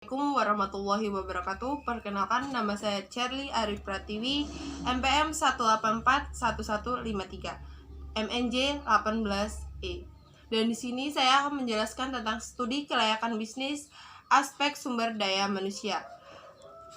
Assalamualaikum warahmatullahi wabarakatuh. Perkenalkan, nama saya Cherly Arif Pratiwi, MPM 1841153, MNJ 18E. Dan di sini saya akan menjelaskan tentang studi kelayakan bisnis aspek sumber daya manusia.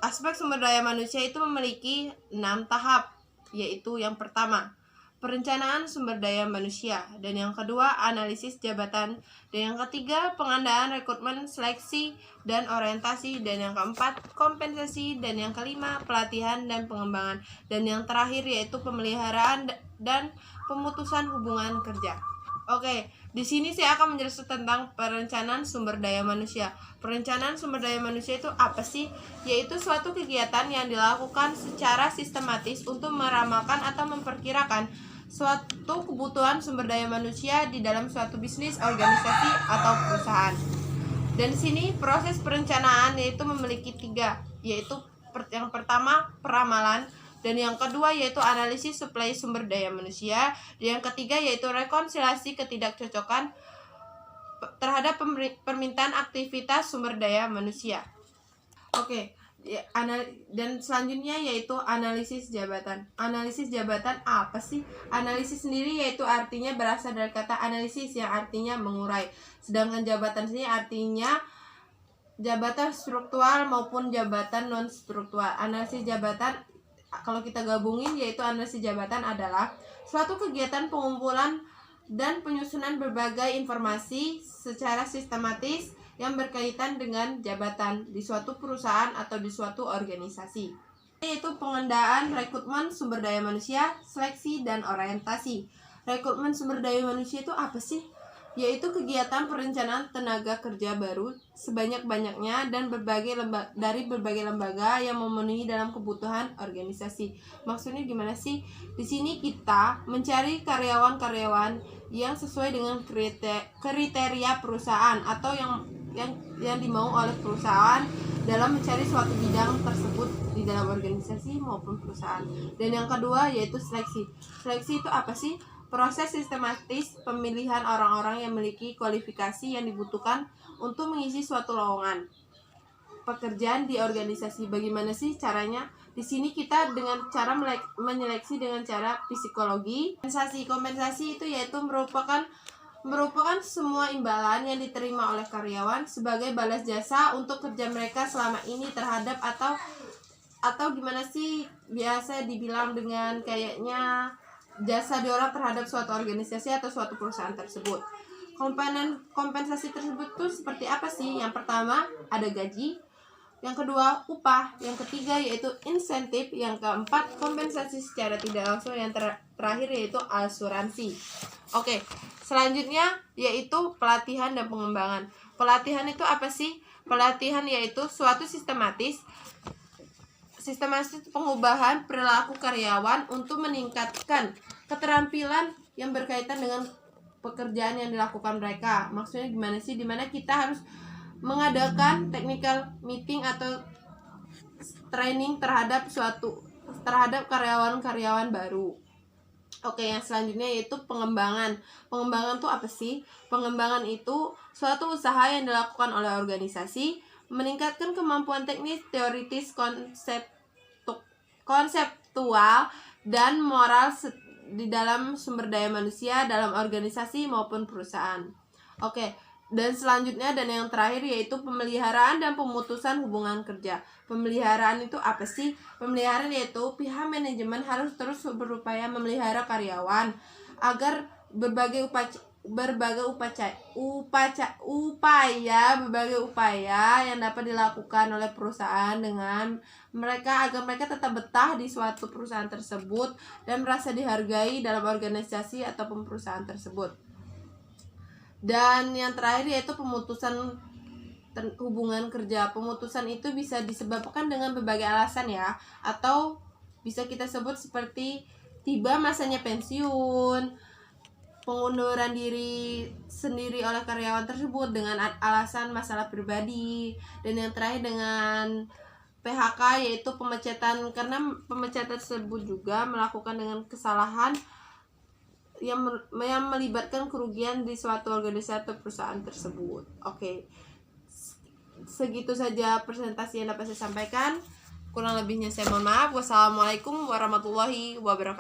Aspek sumber daya manusia itu memiliki 6 tahap, yaitu yang pertama, perencanaan sumber daya manusia, dan yang kedua, analisis jabatan, dan yang ketiga, pengandaan rekrutmen, seleksi, dan orientasi, dan yang keempat, kompensasi, dan yang kelima, pelatihan dan pengembangan, dan yang terakhir yaitu pemeliharaan dan pemutusan hubungan kerja. Oke, di sini saya akan menjelaskan tentang perencanaan sumber daya manusia. Perencanaan sumber daya manusia itu apa sih? Yaitu suatu kegiatan yang dilakukan secara sistematis untuk meramalkan atau memperkirakan suatu kebutuhan sumber daya manusia di dalam suatu bisnis, organisasi, atau perusahaan. Dan di sini proses perencanaan yaitu memiliki 3, yaitu yang pertama peramalan, dan yang kedua yaitu analisis suplai sumber daya manusia, dan yang ketiga yaitu rekonsiliasi ketidakcocokan terhadap permintaan aktivitas sumber daya manusia. Oke, dan selanjutnya yaitu analisis jabatan. Analisis jabatan apa sih? Analisis sendiri yaitu artinya berasal dari kata analisis yang artinya mengurai. Sedangkan jabatan sendiri artinya jabatan struktural maupun jabatan non struktural. Analisis jabatan kalau kita gabungin yaitu analisis jabatan adalah suatu kegiatan pengumpulan dan penyusunan berbagai informasi secara sistematis yang berkaitan dengan jabatan di suatu perusahaan atau di suatu organisasi, yaitu pengendalian rekrutmen sumber daya manusia, seleksi, dan orientasi. Rekrutmen sumber daya manusia itu apa sih? Yaitu kegiatan perencanaan tenaga kerja baru sebanyak-banyaknya dan dari berbagai lembaga yang memenuhi dalam kebutuhan organisasi. Maksudnya gimana sih? Di sini kita mencari karyawan-karyawan yang sesuai dengan kriteria perusahaan atau yang dimau oleh perusahaan dalam mencari suatu bidang tersebut di dalam organisasi maupun perusahaan. Dan yang kedua yaitu seleksi. Seleksi itu apa sih? Proses sistematis pemilihan orang-orang yang memiliki kualifikasi yang dibutuhkan untuk mengisi suatu lowongan pekerjaan di organisasi. Bagaimana sih caranya? Di sini kita dengan cara menyeleksi dengan cara psikologi. Kompensasi itu yaitu merupakan semua imbalan yang diterima oleh karyawan sebagai balas jasa untuk kerja mereka selama ini terhadap atau gimana sih biasa dibilang dengan kayaknya jasa diorang terhadap suatu organisasi atau suatu perusahaan tersebut. Komponen kompensasi tersebut tuh seperti apa sih? Yang pertama ada gaji, yang kedua upah, yang ketiga yaitu insentif, yang keempat kompensasi secara tidak langsung, yang terakhir yaitu asuransi. Oke, selanjutnya yaitu pelatihan dan pengembangan. Pelatihan itu apa sih? Pelatihan yaitu suatu sistematis pengubahan perilaku karyawan untuk meningkatkan keterampilan yang berkaitan dengan pekerjaan yang dilakukan mereka. Maksudnya gimana sih? Dimana kita harus mengadakan technical meeting atau training terhadap karyawan-karyawan baru. Oke, yang selanjutnya yaitu pengembangan. Pengembangan itu apa sih? Pengembangan itu suatu usaha yang dilakukan oleh organisasi meningkatkan kemampuan teknis, teoritis, konseptual, dan moral di dalam sumber daya manusia dalam organisasi maupun perusahaan. Oke, dan selanjutnya dan yang terakhir yaitu pemeliharaan dan pemutusan hubungan kerja. Pemeliharaan itu apa sih? Pemeliharaan yaitu pihak manajemen harus terus berupaya memelihara karyawan agar berbagai upaya yang dapat dilakukan oleh perusahaan dengan mereka agar mereka tetap betah di suatu perusahaan tersebut dan merasa dihargai dalam organisasi ataupun perusahaan tersebut. Dan yang terakhir yaitu pemutusan hubungan kerja. Pemutusan itu bisa disebabkan dengan berbagai alasan ya, atau bisa kita sebut seperti tiba masanya pensiun, pengunduran diri sendiri oleh karyawan tersebut dengan alasan masalah pribadi, dan yang terakhir dengan PHK yaitu pemecatan karena pemecatan tersebut juga melakukan dengan kesalahan yang melibatkan kerugian di suatu organisasi atau perusahaan tersebut. Oke. segitu saja presentasi yang dapat saya sampaikan. Kurang lebihnya saya mohon maaf. Wassalamualaikum warahmatullahi wabarakatuh.